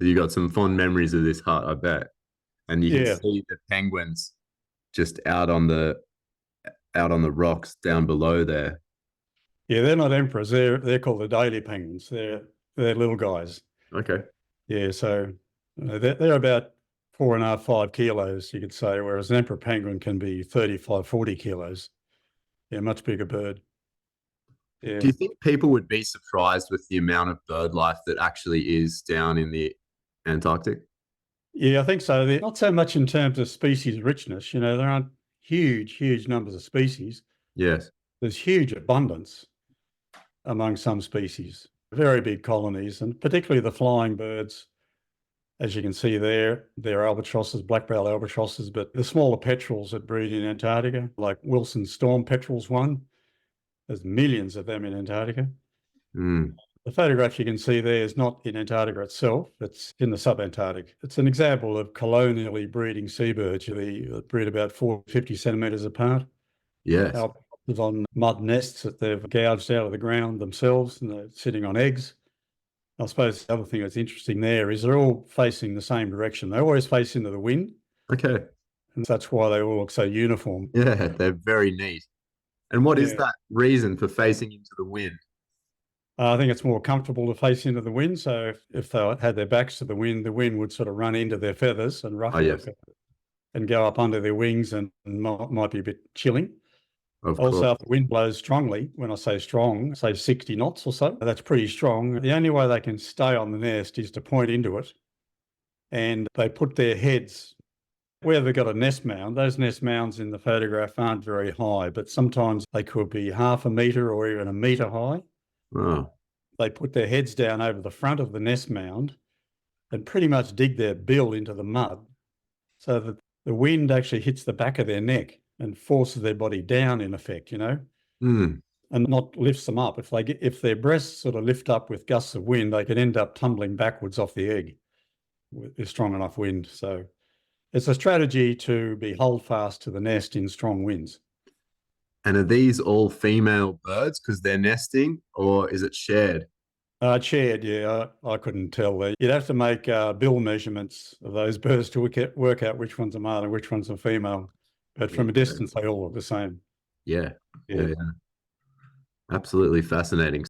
You got some fond memories of this hut, I bet. And you can Yeah, see the penguins just out on the rocks down below there. yeah, they're not emperors. They're called the daily penguins. They're little guys. Okay. Yeah, so they're about 4.5, 5 kilos, you could say, whereas an emperor penguin can be 35, 40 kilos. Yeah, much bigger bird. Do Yeah. you think people would be surprised with the amount of bird life that actually is down in the Antarctic? Yeah, I think so. They're not so much in terms of species richness. There aren't huge, huge numbers of species. Yes. There's huge abundance among some species, very big colonies, and particularly the flying birds. As you can see there, they're albatrosses, black-browed albatrosses, but the smaller petrels that breed in Antarctica, like Wilson's storm petrels one, there's millions of them in Antarctica. Mm. The photograph you can see there is not in Antarctica itself, it's in the subantarctic. It's an example of colonially breeding seabirds. They breed about 450 centimetres apart. Yes. Albatrosses on mud nests that they've gouged out of the ground themselves, and they're sitting on eggs. I suppose the other thing that's interesting there is they're all facing the same direction. They always face into the wind, Okay. and that's why they all look so uniform. Yeah, they're very neat. And what is Yeah. that reason for facing into the wind? I think it's more comfortable to face into the wind. So if they had their backs to the wind would sort of run into their feathers and Oh, ruffle yes, it and go up under their wings and might be a bit chilling. of Also, if course. the wind blows strongly, when I say strong, say 60 knots or so, that's pretty strong. The only way they can stay on the nest is to point into it, and they put their heads where they've got a nest mound. Those nest mounds in the photograph aren't very high, but sometimes they could be half a metre or even a metre high. Oh, They put their heads down over the front of the nest mound and pretty much dig their bill into the mud so that the wind actually hits the back of their neck and forces their body down, in effect, mm. and not lifts them up. If their breasts sort of lift up with gusts of wind, they could end up tumbling backwards off the egg with strong enough wind. So it's a strategy to be holdfast to the nest in strong winds. And are these all female birds because they're nesting, or is it shared? Shared, yeah, I couldn't tell there. You'd have to make bill measurements of those birds to work out which one's a male and which one's a female. But from a Yeah. distance, they all look the same. Yeah. Yeah. Yeah. Absolutely fascinating.